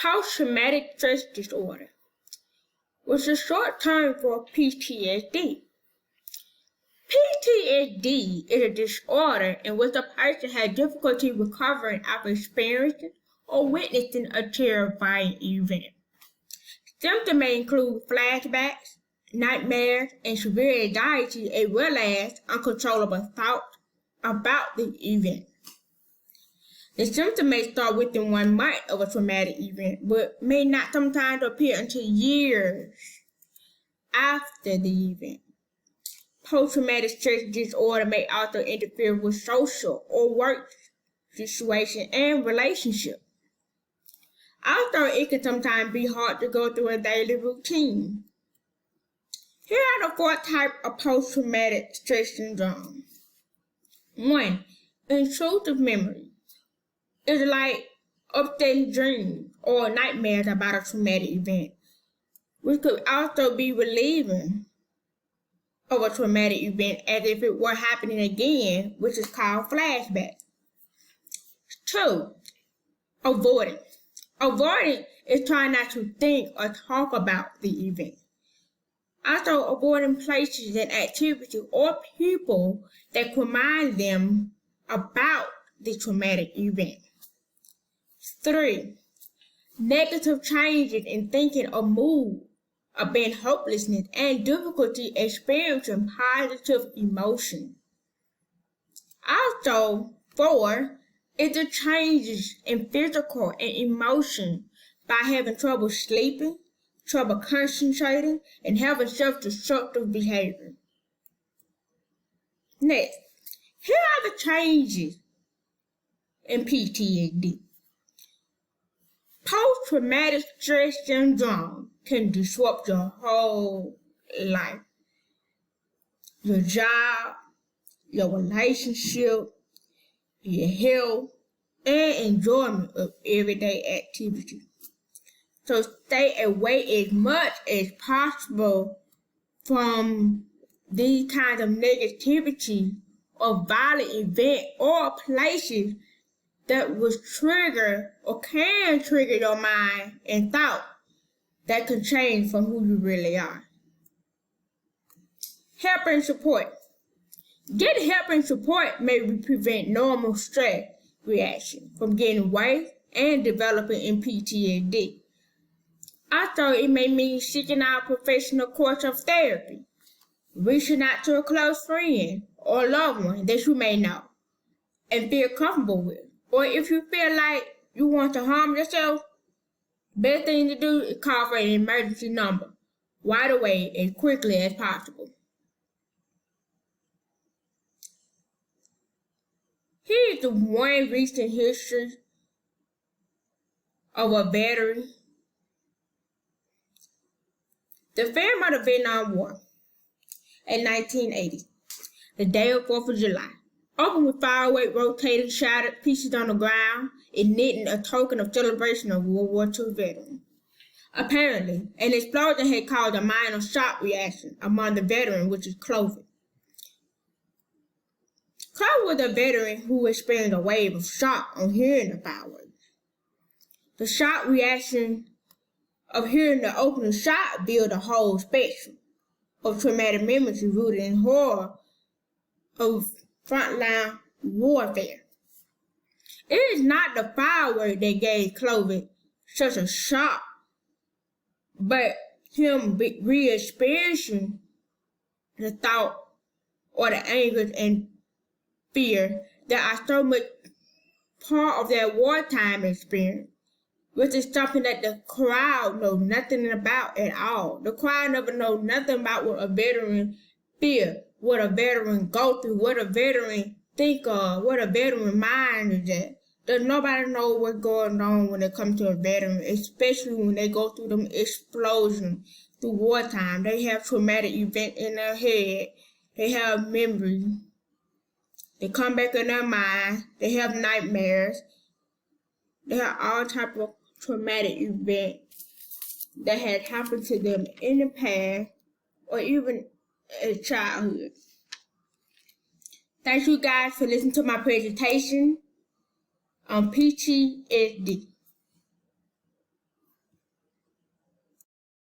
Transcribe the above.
Post-traumatic stress disorder, which is short term for PTSD. PTSD is a disorder in which a person has difficulty recovering after experiencing or witnessing a terrifying event. Symptoms may include flashbacks, nightmares, and severe anxiety, as well as uncontrollable thoughts about the event. The symptoms may start within 1 month of a traumatic event, but may not sometimes appear until years after the event. Post-traumatic stress disorder may also interfere with social or work situations and relationships. Also, it can sometimes be hard to go through a daily routine. Here are the 4 types of post-traumatic stress syndrome. 1. Intrusive memory. It's like upsetting dreams or nightmares about a traumatic event, which could also be relieving of a traumatic event as if it were happening again, which is called flashback. 2. Avoidance. Avoiding is trying not to think or talk about the event. Also, avoiding places and activities or people that remind them about the traumatic event. 3. Negative changes in thinking or mood, of being hopelessness and difficulty experiencing positive emotion. Also, 4 is the changes in physical and emotion by having trouble sleeping, trouble concentrating, and having self-destructive behavior. Next, here are the changes in PTSD. Post-traumatic stress syndrome can disrupt your whole life. Your job, your relationship, your health, and enjoyment of everyday activities. So stay away as much as possible from these kinds of negativity or violent events or places that will trigger or can trigger your mind and thought that can change from who you really are. Help and support. Getting help and support may prevent normal stress reaction from getting worse and developing in PTSD. Also, it may mean seeking out a professional course of therapy, reaching out to a close friend or loved one that you may know and feel comfortable with. Or if you feel like you want to harm yourself, best thing to do is call for an emergency number right away as quickly as possible. Here's the one recent history of a veteran. The film of the Vietnam War in 1980, the day of 4th of July, opened with fireworks rotating shattered pieces on the ground, igniting a token of celebration of World War II veterans. Apparently, an explosion had caused a minor shock reaction among the veterans, which is Clovis. Clovis was a veteran who experienced a wave of shock on hearing the fireworks. The shock reaction of hearing the opening shot built a whole spectrum of traumatic memories rooted in horror of frontline warfare. It is not the firework that gave Clovis such a shock, but him re-experiencing the thought or the anger and fear that are so much part of their wartime experience, which is something that the crowd knows nothing about at all. The crowd never knows nothing about what a veteran feels, what a veteran go through, what a veteran think of, what a veteran mind is at. Does nobody know what's going on when it comes to a veteran, especially when they go through them explosions through wartime. They have traumatic events in their head. They have memories. They come back in their mind. They have nightmares. They have all types of traumatic events that had happened to them in the past or even in childhood. Thank you guys for listening to my presentation on PTSD.